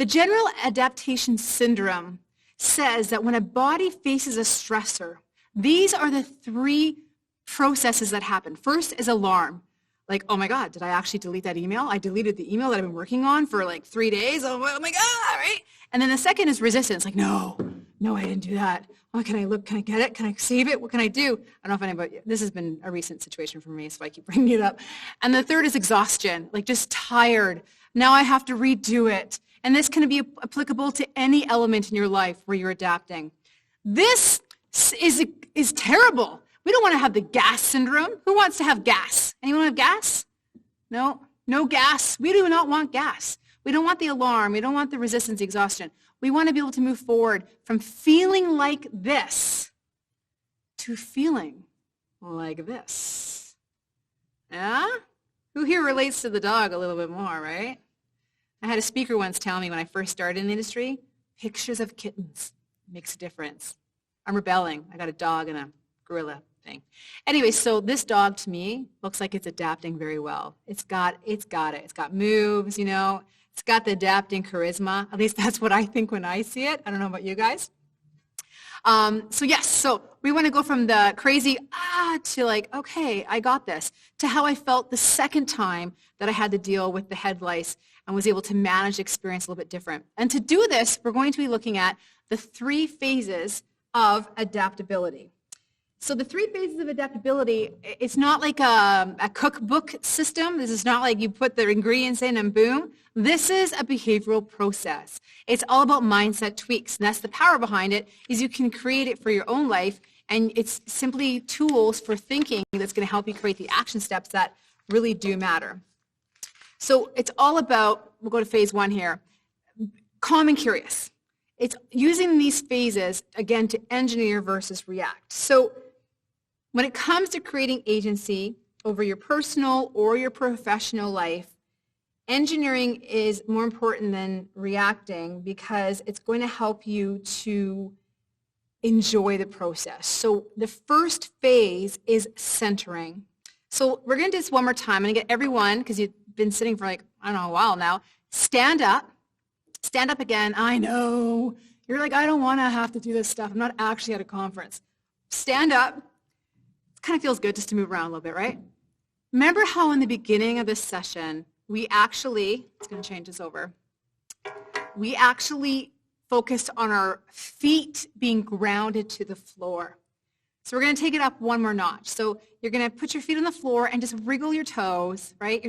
general adaptation syndrome says that when a body faces a stressor, these are the three processes that happen. First is alarm. Like, oh my God, did I actually delete that email? I deleted the email that I've been working on for like 3 days. Oh my God, right? And then the second is resistance. Like, no, I didn't do that. Oh, can I look? Can I get it? Can I save it? What can I do? I don't know if anybody, this has been a recent situation for me, so I keep bringing it up. And the third is exhaustion, like just tired. Now I have to redo it. And this can be applicable to any element in your life where you're adapting. This is terrible. We don't want to have the gas syndrome. Who wants to have gas? Anyone have gas? No gas. We do not want gas. We don't want the alarm. We don't want the resistance, the exhaustion. We want to be able to move forward from feeling like this to feeling like this. Yeah? Who here relates to the dog a little bit more, right? I had a speaker once tell me when I first started in the industry, pictures of kittens makes a difference. I'm rebelling. I got a dog and a gorilla thing. Anyway, so this dog to me looks like it's adapting very well. It's got it. It's got moves, you know. It's got the adapting charisma. At least that's what I think when I see it. I don't know about you guys. So we want to go from the crazy, to like, okay, I got this, to how I felt the second time that I had to deal with the head lice and was able to manage the experience a little bit different. And to do this, we're going to be looking at the 3 phases of adaptability. So the 3 phases of adaptability, it's not like a cookbook system. This is not like you put the ingredients in and boom. This is a behavioral process. It's all about mindset tweaks. And that's the power behind it, is you can create it for your own life, and it's simply tools for thinking that's going to help you create the action steps that really do matter. So it's all about, we'll go to phase 1 here, calm and curious. It's using these phases, again, to engineer versus react. So when it comes to creating agency over your personal or your professional life, engineering is more important than reacting because it's going to help you to enjoy the process. So the first phase is centering. So we're going to do this one more time. I'm going to get everyone, because you've been sitting for like, I don't know, a while now, stand up. Stand up again. I know. You're like, I don't want to have to do this stuff. I'm not actually at a conference. Stand up. It kind of feels good just to move around a little bit, right? Remember how in the beginning of this session, we actually, it's going to change this over, we actually focused on our feet being grounded to the floor. So we're going to take it up one more notch. So you're going to put your feet on the floor and just wriggle your toes, right?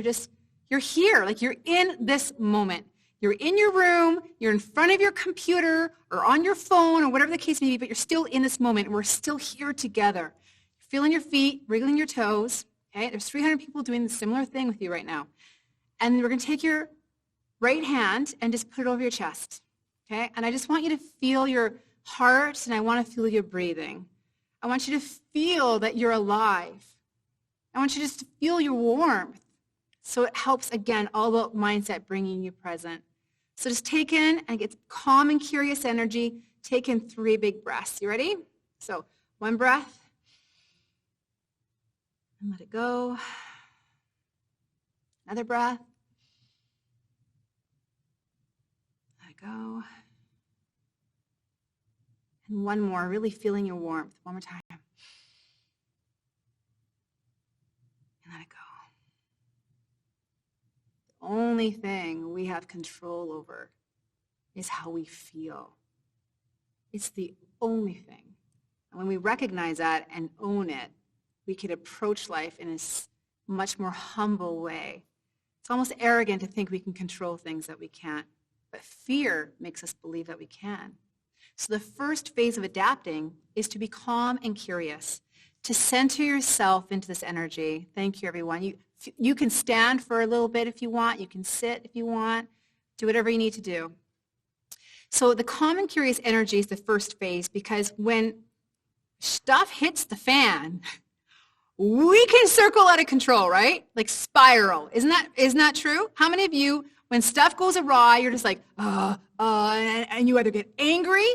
You're here, like you're in this moment. You're in your room, you're in front of your computer or on your phone or whatever the case may be, but you're still in this moment and we're still here together. Feeling your feet, wriggling your toes. Okay? There's 300 people doing the similar thing with you right now. And we're going to take your right hand and just put it over your chest. Okay? And I just want you to feel your heart, and I want to feel your breathing. I want you to feel that you're alive. I want you just to feel your warmth. So it helps, again, all about mindset, bringing you present. So just take in and get calm and curious energy. Take in 3 big breaths. You ready? So 1 breath. And let it go. Another breath. Let it go. And 1 more, really feeling your warmth. 1 more time. And let it go. The only thing we have control over is how we feel. It's the only thing. And when we recognize that and own it, we can approach life in a much more humble way. It's almost arrogant to think we can control things that we can't, but fear makes us believe that we can. So the first phase of adapting is to be calm and curious, to center yourself into this energy. Thank you, everyone. You can stand for a little bit if you want. You can sit if you want. Do whatever you need to do. So the calm and curious energy is the first phase, because when stuff hits the fan, we can circle out of control, right? Like spiral. Isn't that true? How many of you, when stuff goes awry, you're just like, and you either get angry.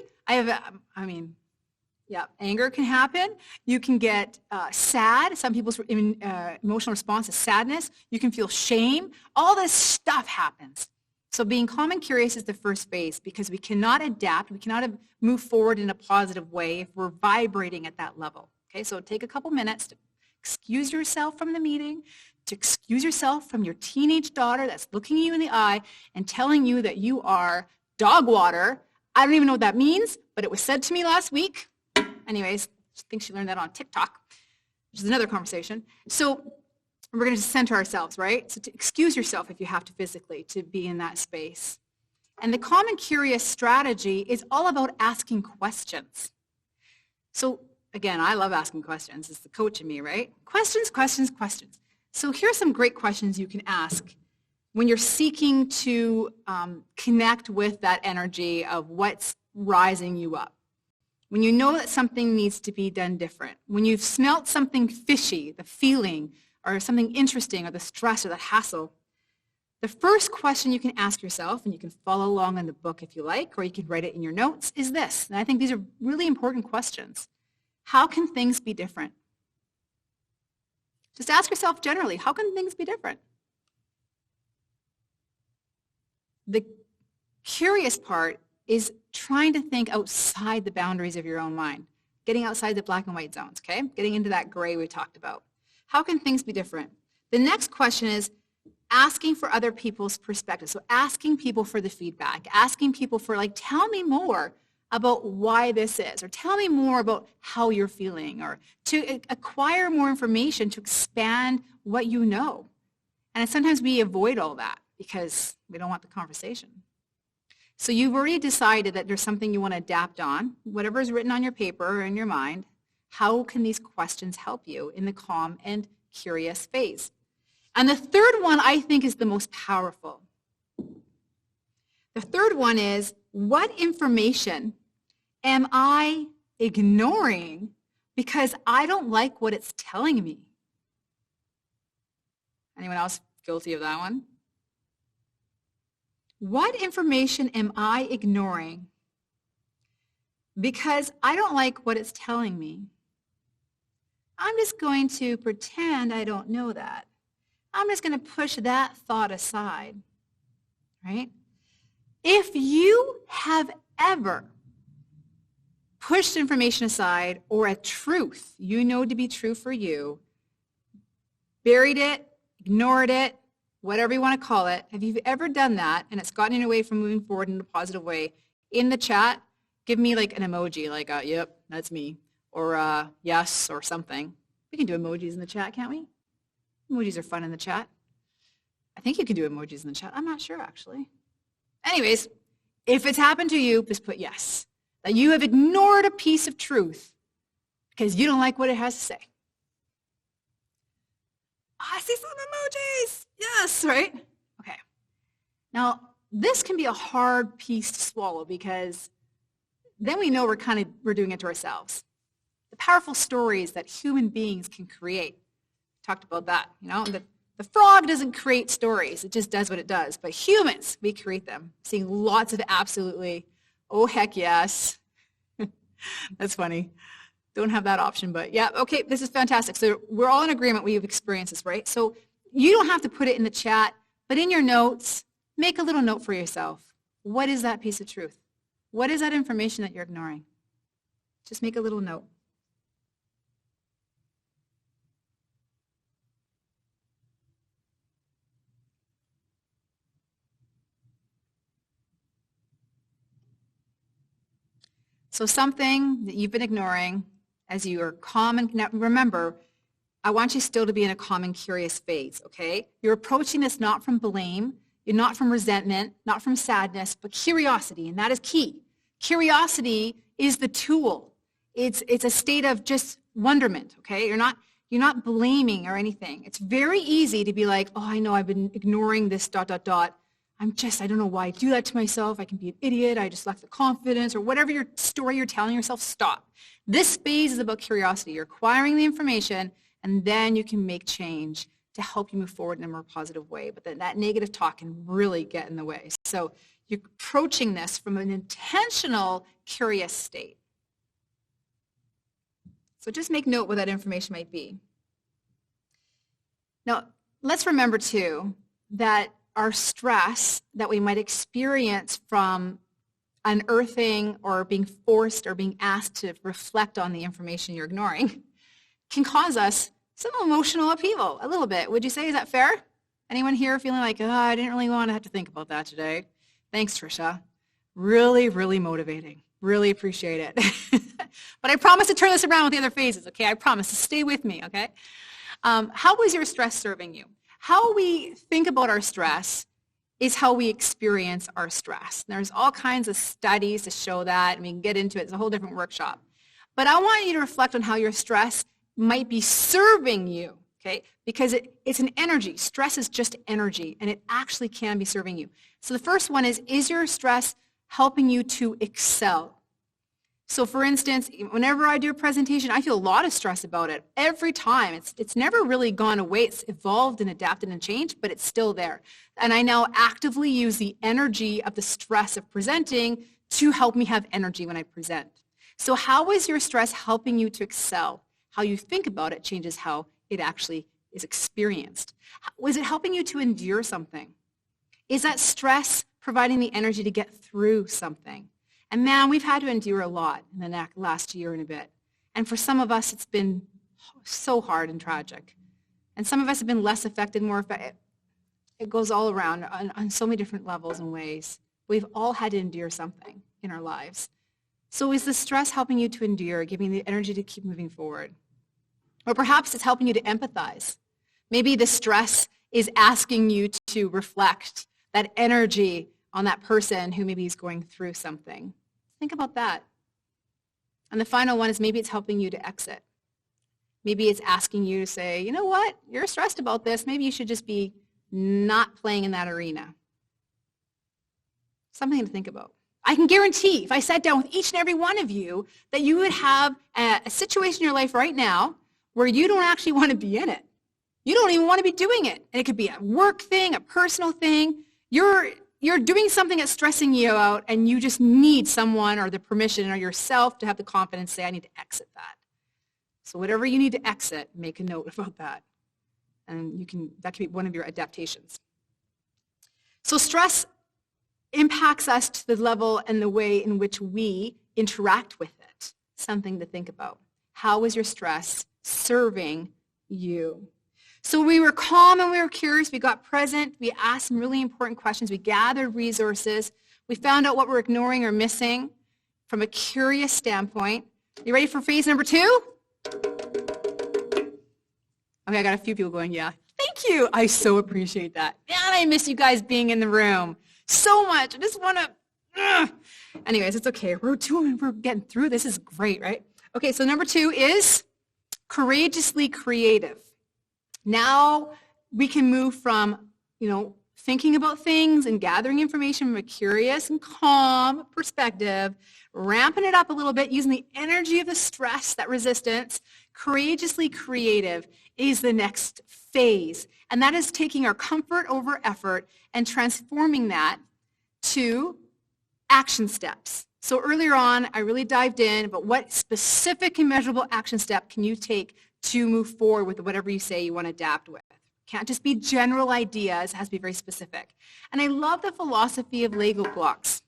Anger can happen. You can get sad. Some people's emotional response is sadness. You can feel shame. All this stuff happens. So being calm and curious is the first phase because we cannot adapt, we cannot move forward in a positive way if we're vibrating at that level. Okay, so take a couple minutes to excuse yourself from the meeting, to excuse yourself from your teenage daughter that's looking you in the eye and telling you that you are dog water. I don't even know what that means, but it was said to me last week. Anyways, I think she learned that on TikTok, which is another conversation. So we're going to center ourselves, right? So to excuse yourself if you have to physically to be in that space. And the calm and curious strategy is all about asking questions. So again, I love asking questions. It's the coach in me, right? Questions, questions, questions. So here's some great questions you can ask when you're seeking to connect with that energy of what's rising you up. When you know that something needs to be done different. When you've smelt something fishy, the feeling, or something interesting, or the stress, or the hassle, the first question you can ask yourself, and you can follow along in the book if you like, or you can write it in your notes, is this. And I think these are really important questions. How can things be different? Just ask yourself generally, how can things be different? The curious part is trying to think outside the boundaries of your own mind, getting outside the black and white zones, okay? Getting into that gray we talked about. How can things be different? The next question is asking for other people's perspectives. So asking people for the feedback, asking people for like, tell me more about why this is, or tell me more about how you're feeling, or to acquire more information to expand what you know. And sometimes we avoid all that because we don't want the conversation. So you've already decided that there's something you want to adapt on, whatever is written on your paper or in your mind. How can these questions help you in the calm and curious phase? And the third one I think is the most powerful. The third one is, what information am I ignoring because I don't like what it's telling me? Anyone else guilty of that one? What information am I ignoring because I don't like what it's telling me? I'm just going to pretend I don't know that. I'm just going to push that thought aside, right? If you have ever pushed information aside or a truth you know to be true for you, buried it, ignored it, whatever you want to call it, have you ever done that and it's gotten you away from moving forward in a positive way? In the chat, give me like an emoji, like, yep, that's me. Or yes, or something. We can do emojis in the chat, can't we? Emojis are fun in the chat. I think you can do emojis in the chat. I'm not sure, actually. Anyways, if it's happened to you, just put yes. That you have ignored a piece of truth because you don't like what it has to say. I see some emojis. Yes, right? Okay. Now, this can be a hard piece to swallow because then we know we're doing it to ourselves. The powerful stories that human beings can create. Talked about that, you know. The frog doesn't create stories. It just does what it does. But humans, we create them. Seeing lots of absolutely, oh, heck yes. That's funny. Don't have that option, but yeah, okay, this is fantastic. So we're all in agreement we've experienced this, right? So you don't have to put it in the chat, but in your notes, make a little note for yourself. What is that piece of truth? What is that information that you're ignoring? Just make a little note. So something that you've been ignoring as you are calm and now remember, I want you still to be in a calm and curious phase, okay? You're approaching this not from blame, you're not from resentment, not from sadness, but curiosity, and that is key. Curiosity is the tool. It's a state of just wonderment, okay? You're not blaming or anything. It's very easy to be like, oh, I know I've been ignoring this ... I don't know why I do that to myself. I can be an idiot. I just lack the confidence, or whatever your story you're telling yourself, stop. This phase is about curiosity. You're acquiring the information, and then you can make change to help you move forward in a more positive way. But then that negative talk can really get in the way. So you're approaching this from an intentional, curious state. So just make note what that information might be. Now, let's remember, too, that our stress that we might experience from unearthing or being forced or being asked to reflect on the information you're ignoring can cause us some emotional upheaval, a little bit. Would you say, is that fair? Anyone here feeling like, oh, I didn't really want to have to think about that today? Thanks, Tricia. Really, really motivating. Really appreciate it. But I promise to turn this around with the other phases, okay? I promise to stay with me, okay? How is your stress serving you? How we think about our stress is how we experience our stress. There's all kinds of studies to show that, and we can get into it. It's a whole different workshop. But I want you to reflect on how your stress might be serving you, okay? Because it's an energy. Stress is just energy, and it actually can be serving you. So the first one is your stress helping you to excel? So for instance, whenever I do a presentation, I feel a lot of stress about it every time. It's never really gone away. It's evolved and adapted and changed, but it's still there. And I now actively use the energy of the stress of presenting to help me have energy when I present. So how is your stress helping you to excel? How you think about it changes how it actually is experienced. Was it helping you to endure something? Is that stress providing the energy to get through something? And man, we've had to endure a lot in the last year and a bit. And for some of us, it's been so hard and tragic. And some of us have been less affected, more affected. It goes all around on so many different levels and ways. We've all had to endure something in our lives. So is the stress helping you to endure, giving you the energy to keep moving forward? Or perhaps it's helping you to empathize. Maybe the stress is asking you to reflect that energy on that person who maybe is going through something. Think about that. And the final one is maybe it's helping you to exit. Maybe it's asking you to say, you know what, you're stressed about this. Maybe you should just be not playing in that arena. Something to think about. I can guarantee if I sat down with each and every one of you that you would have a situation in your life right now where you don't actually want to be in it. You don't even want to be doing it. And it could be a work thing, a personal thing. You're doing something that's stressing you out, and you just need someone or the permission or yourself to have the confidence to say, I need to exit that. So whatever you need to exit, make a note about that. And that can be one of your adaptations. So stress impacts us to the level and the way in which we interact with it. Something to think about. How is your stress serving you? So we were calm and we were curious. We got present. We asked some really important questions. We gathered resources. We found out what we're ignoring or missing from a curious standpoint. You ready for phase number 2? Okay, I got a few people going, yeah. Thank you. I so appreciate that. Man, I miss you guys being in the room so much. I just want to, anyways, it's okay. We're getting through. This is great, right? Okay, so number 2 is courageously creative. Now we can move from, thinking about things and gathering information from a curious and calm perspective, ramping it up a little bit, using the energy of the stress, that resistance. Courageously creative is the next phase. And that is taking our comfort over effort and transforming that to action steps. So earlier on, I really dived in, but what specific and measurable action step can you take to move forward with whatever you say you want to adapt with? Can't just be general ideas, it has to be very specific. And I love the philosophy of Lego blocks.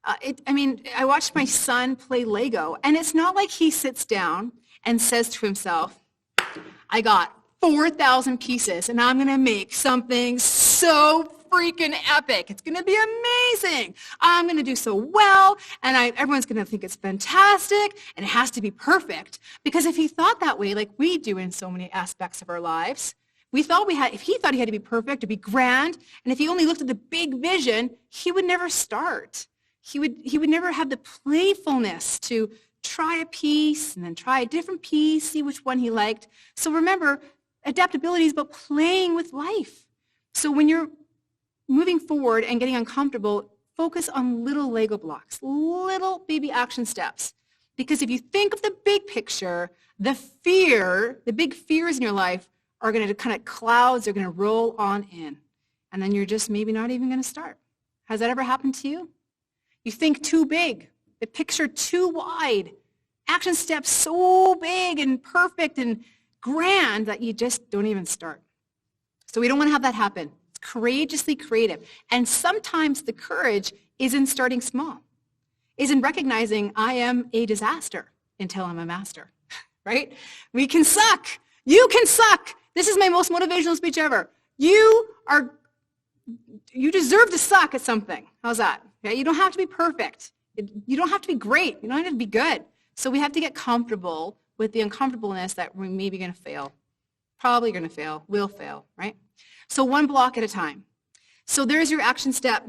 I watched my son play Lego, and it's not like he sits down and says to himself, I got 4,000 pieces, and I'm going to make something so freaking epic. It's going to be amazing. I'm going to do so well, and everyone's going to think it's fantastic, and it has to be perfect. Because if he thought that way, like we do in so many aspects of our lives, if he thought he had to be perfect, to be grand, and if he only looked at the big vision, he would never start. He would never have the playfulness to try a piece and then try a different piece, see which one he liked. So remember, adaptability is about playing with life. So when you're moving forward and getting uncomfortable, focus on little Lego blocks, little baby action steps. Because if you think of the big picture, the big fears in your life are going to kind of clouds, they're going to roll on in. And then you're just maybe not even going to start. Has that ever happened to you? You think too big, the picture too wide, action steps so big and perfect and grand that you just don't even start. So we don't want to have that happen. It's courageously creative. And sometimes the courage is in starting small, is in recognizing I am a disaster until I'm a master, right? We can suck. You can suck. This is my most motivational speech ever. You deserve to suck at something. How's that? Okay? You don't have to be perfect. You don't have to be great. You don't have to be good. So we have to get comfortable with the uncomfortableness that we're maybe going to fail. Probably going to fail. Will fail, right? So one block at a time. So there's your action step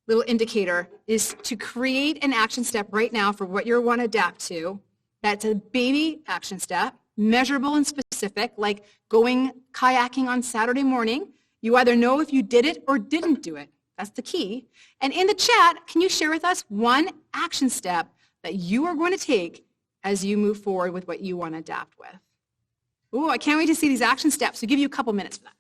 little indicator, is to create an action step right now for what you want to adapt to. That's a baby action step, measurable and specific, like going kayaking on Saturday morning. You either know if you did it or didn't do it. That's the key. And in the chat, can you share with us one action step that you are going to take as you move forward with what you want to adapt with? Ooh, I can't wait to see these action steps. We'll give you a couple minutes for that.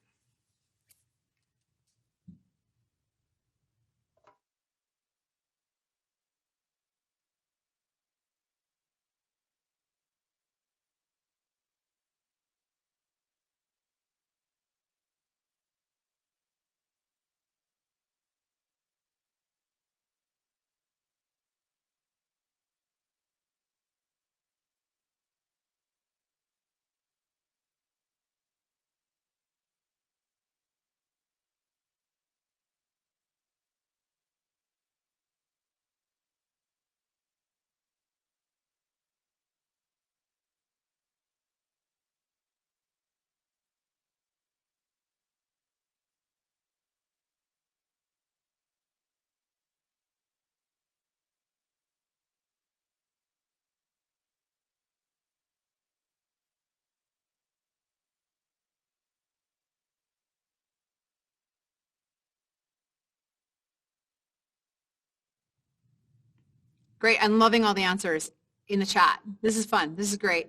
Great. I'm loving all the answers in the chat. This is fun. This is great.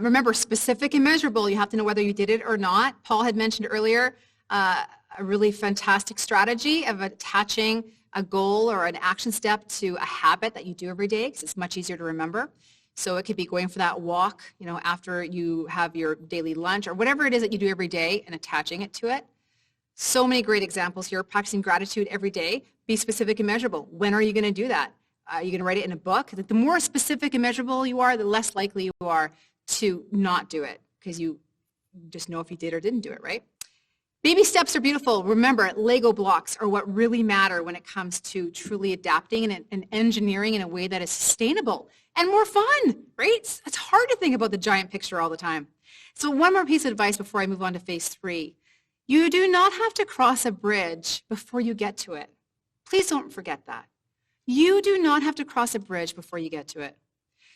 Remember, specific and measurable. You have to know whether you did it or not. Paul had mentioned earlier a really fantastic strategy of attaching a goal or an action step to a habit that you do every day, because it's much easier to remember. So it could be going for that walk, after you have your daily lunch or whatever it is that you do every day and attaching it to it. So many great examples here. Practicing gratitude every day. Be specific and measurable. When are you going to do that? Are you going to write it in a book? The more specific and measurable you are, the less likely you are to not do it, because you just know if you did or didn't do it, right? Baby steps are beautiful. Remember, Lego blocks are what really matter when it comes to truly adapting and engineering in a way that is sustainable and more fun, right? It's hard to think about the giant picture all the time. So one more piece of advice before I move on to phase 3. You do not have to cross a bridge before you get to it. Please don't forget that. You do not have to cross a bridge before you get to it.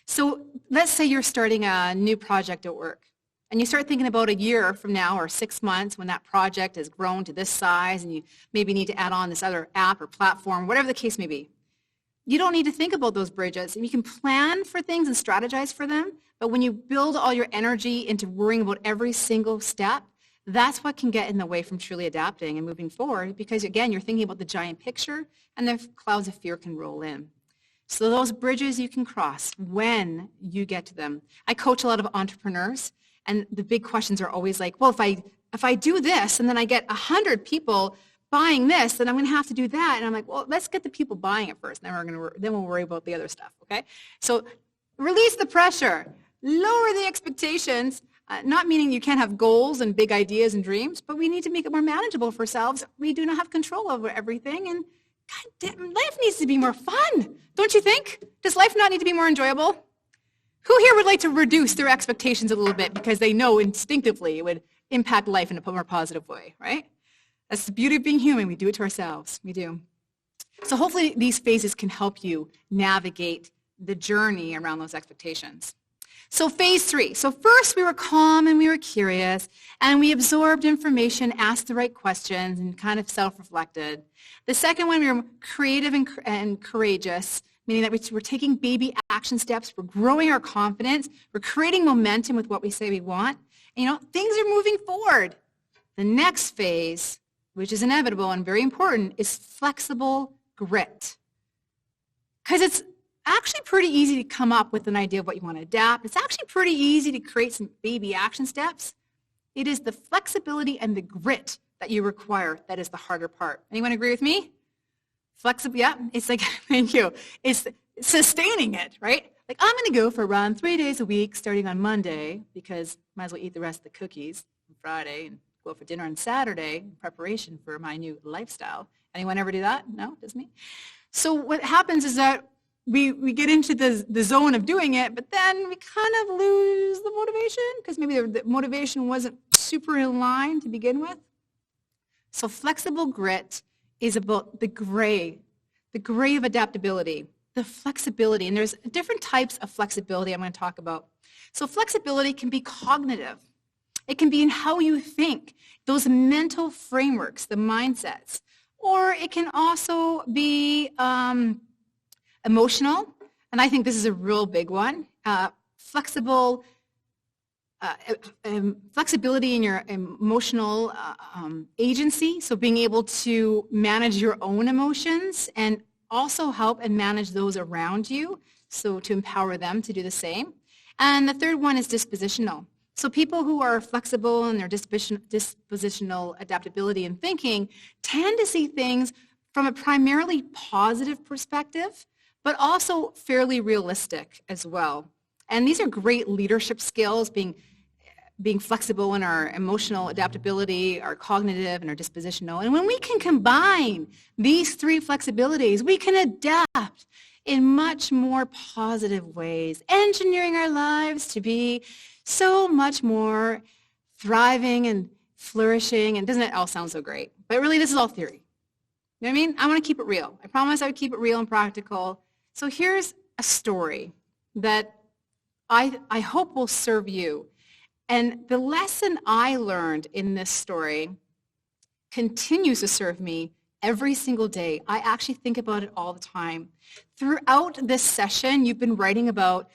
So let's say you're starting a new project at work, and you start thinking about a year from now or 6 months when that project has grown to this size and you maybe need to add on this other app or platform, whatever the case may be. You don't need to think about those bridges. You can plan for things and strategize for them, but when you build all your energy into worrying about every single step, that's what can get in the way from truly adapting and moving forward, because again, you're thinking about the giant picture and the clouds of fear can roll in. So those bridges you can cross when you get to them. I coach a lot of entrepreneurs, and the big questions are always like, well, if I do this and then I get 100 people buying this, then I'm going to have to do that. And I'm like, well, let's get the people buying it first, then we'll worry about the other stuff, okay? So release the pressure, lower the expectations. Not meaning you can't have goals and big ideas and dreams, but we need to make it more manageable for ourselves. We do not have control over everything, and life needs to be more fun, don't you think? Does life not need to be more enjoyable? Who here would like to reduce their expectations a little bit because they know instinctively it would impact life in a more positive way, right? That's the beauty of being human. We do it to ourselves. We do. So hopefully these phases can help you navigate the journey around those expectations. So phase 3. So first we were calm and we were curious and we absorbed information, asked the right questions, and kind of self-reflected. The second one, we were creative and courageous, meaning that we're taking baby action steps, we're growing our confidence, we're creating momentum with what we say we want. And, things are moving forward. The next phase, which is inevitable and very important, is flexible grit. Because it's actually pretty easy to come up with an idea of what you want to adapt. It's actually pretty easy to create some baby action steps. It is the flexibility and the grit that you require that is the harder part. Anyone agree with me? Flexible, yeah, it's like, thank you. It's sustaining it, right? Like, I'm going to go for a run 3 days a week starting on Monday because might as well eat the rest of the cookies on Friday and go for dinner on Saturday in preparation for my new lifestyle. Anyone ever do that? No, just me. So what happens is that we get into the zone of doing it, but then we kind of lose the motivation because maybe the motivation wasn't super in line to begin with. So flexible grit is about the gray of adaptability, the flexibility. And there's different types of flexibility I'm going to talk about. So flexibility can be cognitive. It can be in how you think, those mental frameworks, the mindsets. Or it can also be emotional, and I think this is a real big one. Flexibility in your emotional agency, so being able to manage your own emotions and also help and manage those around you, so to empower them to do the same. And the third one is dispositional. So people who are flexible in their dispositional adaptability and thinking tend to see things from a primarily positive perspective, but also fairly realistic as well. And these are great leadership skills, being flexible in our emotional adaptability, our cognitive, and our dispositional. And when we can combine these three flexibilities, we can adapt in much more positive ways, engineering our lives to be so much more thriving and flourishing. And doesn't it all sound so great? But really, this is all theory. You know what I mean? I want to keep it real. I promise I would keep it real and practical. So here's a story that I hope will serve you. And the lesson I learned in this story continues to serve me every single day. I actually think about it all the time. Throughout this session, you've been writing about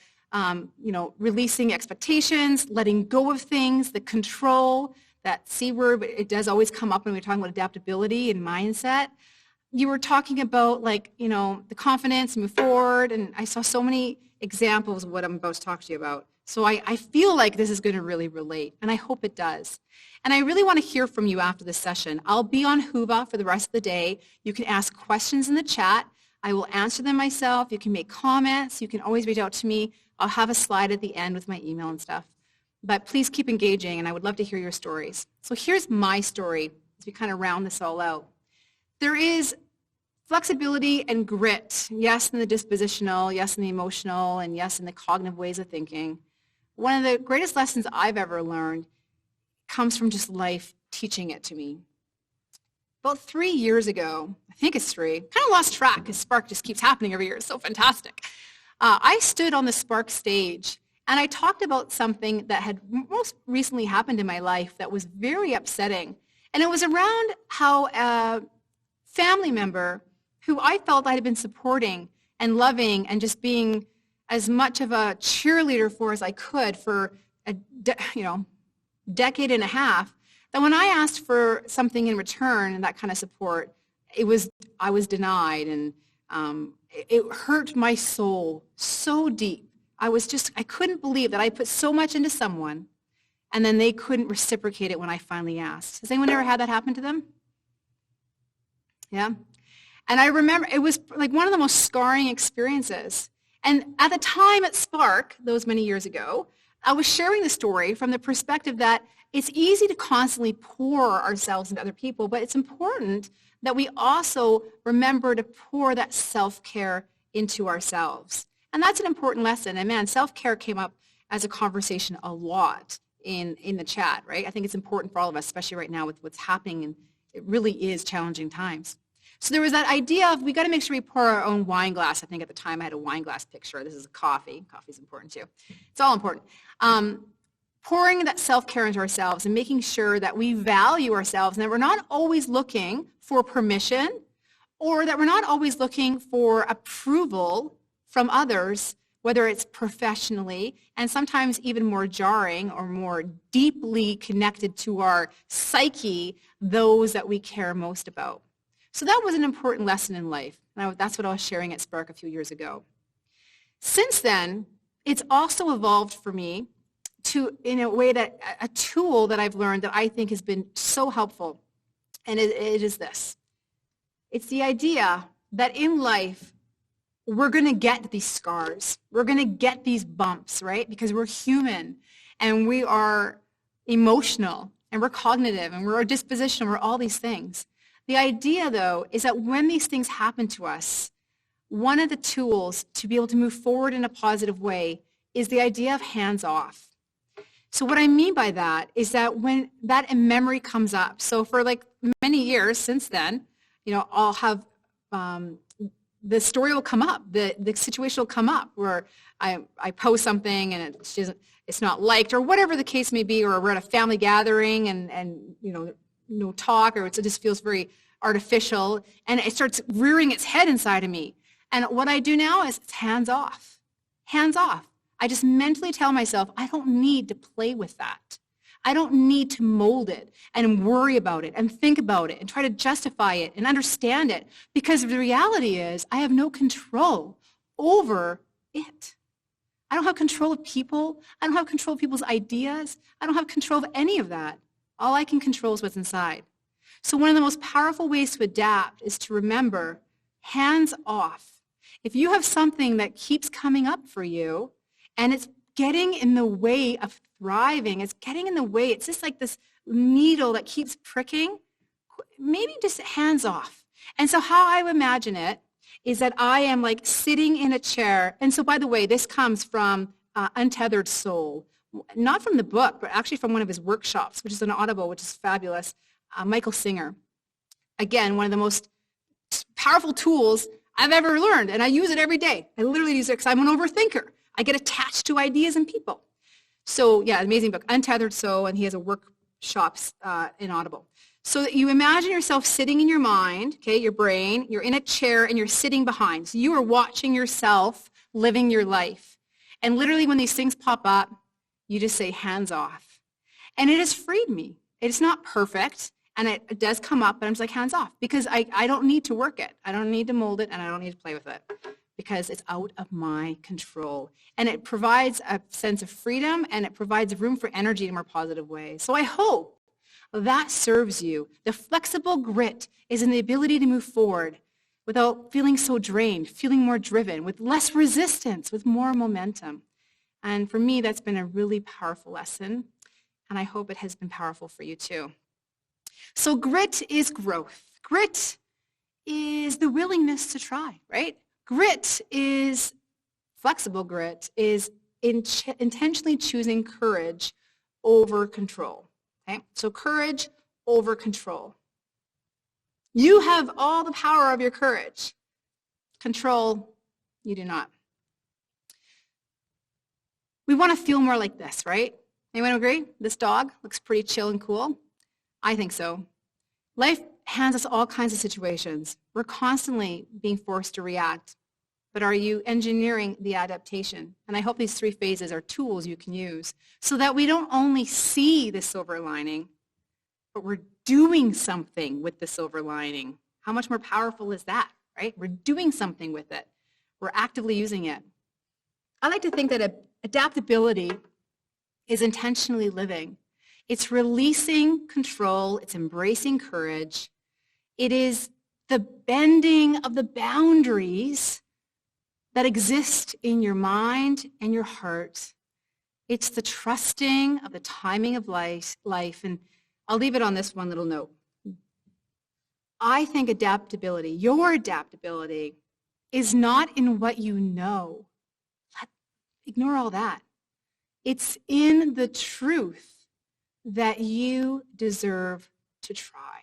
releasing expectations, letting go of things, the control, that C word, it does always come up when we're talking about adaptability and mindset. You were talking about the confidence, move forward, and I saw so many examples of what I'm about to talk to you about. So I feel like this is going to really relate, and I hope it does. And I really want to hear from you after this session. I'll be on Whova for the rest of the day. You can ask questions in the chat. I will answer them myself. You can make comments. You can always reach out to me. I'll have a slide at the end with my email and stuff. But please keep engaging, and I would love to hear your stories. So here's my story as we kind of round this all out. There is flexibility and grit, yes, in the dispositional, yes, in the emotional, and yes, in the cognitive ways of thinking. One of the greatest lessons I've ever learned comes from just life teaching it to me. About 3 years ago, I think it's 3, kind of lost track because Spark just keeps happening every year. It's so fantastic. I stood on the Spark stage and I talked about something that had most recently happened in my life that was very upsetting. And it was around how a family member who I felt I had been supporting and loving and just being as much of a cheerleader for as I could for a decade and a half, that when I asked for something in return and that kind of support, I was denied, and it hurt my soul so deep. I couldn't believe that I put so much into someone and then they couldn't reciprocate it when I finally asked. Has anyone ever had that happen to them? Yeah? And I remember it was like one of the most scarring experiences. And at the time at Spark, those many years ago, I was sharing the story from the perspective that it's easy to constantly pour ourselves into other people, but it's important that we also remember to pour that self-care into ourselves. And that's an important lesson. And man, self-care came up as a conversation a lot in the chat, right? I think it's important for all of us, especially right now with what's happening, and it really is challenging times. So there was that idea of we got to make sure we pour our own wine glass. I think at the time I had a wine glass picture. This is a coffee. Coffee's important too. It's all important. Pouring that self-care into ourselves and making sure that we value ourselves and that we're not always looking for permission or that we're not always looking for approval from others, whether it's professionally and sometimes even more jarring or more deeply connected to our psyche, those that we care most about. So that was an important lesson in life. And that's what I was sharing at Spark a few years ago. Since then, it's also evolved for me to, in a way, that a tool that I've learned that I think has been so helpful. And it is this. It's the idea that in life, we're going to get these scars. We're going to get these bumps, right? Because we're human and we are emotional and we're cognitive and we're dispositional, we're all these things. The idea, though, is that when these things happen to us, one of the tools to be able to move forward in a positive way is the idea of hands off. So what I mean by that is that when that memory comes up, so for like many years since then, I'll have the story will come up, the situation will come up where I post something and it's not liked or whatever the case may be, or we're at a family gathering and no talk, or it just feels very artificial, and it starts rearing its head inside of me. And what I do now is it's hands off. Hands off. I just mentally tell myself, I don't need to play with that. I don't need to mold it and worry about it and think about it and try to justify it and understand it, because the reality is I have no control over it. I don't have control of people. I don't have control of people's ideas. I don't have control of any of that. All I can control is what's inside. So one of the most powerful ways to adapt is to remember, hands off. If you have something that keeps coming up for you and it's getting in the way of thriving, it's getting in the way, it's just like this needle that keeps pricking, maybe just hands off. And so how I imagine it is that I am like sitting in a chair. And so, by the way, this comes from Untethered Soul, not from the book, but actually from one of his workshops, which is on Audible, which is fabulous. Michael Singer. Again, one of the most powerful tools I've ever learned, and I use it every day. I literally use it because I'm an overthinker. I get attached to ideas and people. So yeah, amazing book, Untethered Soul, and he has a workshops in Audible. So that you imagine yourself sitting in your mind, okay, your brain, you're in a chair and you're sitting behind. So you are watching yourself living your life. And literally when these things pop up, you just say hands off. And it has freed me. It's not perfect, and it does come up, but I'm just like hands off, because I don't need to work it. I don't need to mold it, and I don't need to play with it, because it's out of my control. And it provides a sense of freedom, and it provides room for energy in a more positive way. So I hope that serves you. The flexible grit is in the ability to move forward without feeling so drained, feeling more driven, with less resistance, with more momentum. And for me, that's been a really powerful lesson, and I hope it has been powerful for you too. So grit is growth. Grit is the willingness to try, right? Grit is, flexible grit is intentionally choosing courage over control. Okay? So courage over control. You have all the power of your courage. Control, you do not. We want to feel more like this, right? Anyone agree? This dog looks pretty chill and cool. I think so. Life hands us all kinds of situations. We're constantly being forced to react. But are you engineering the adaptation? And I hope these 3 phases are tools you can use so that we don't only see the silver lining, but we're doing something with the silver lining. How much more powerful is that, right? We're doing something with it. We're actively using it. I like to think that adaptability is intentionally living. It's releasing control. It's embracing courage. It is the bending of the boundaries that exist in your mind and your heart. It's the trusting of the timing of life. And I'll leave it on this one little note. I think adaptability, your adaptability, is not in what you know. Ignore all that. It's in the truth that you deserve to try.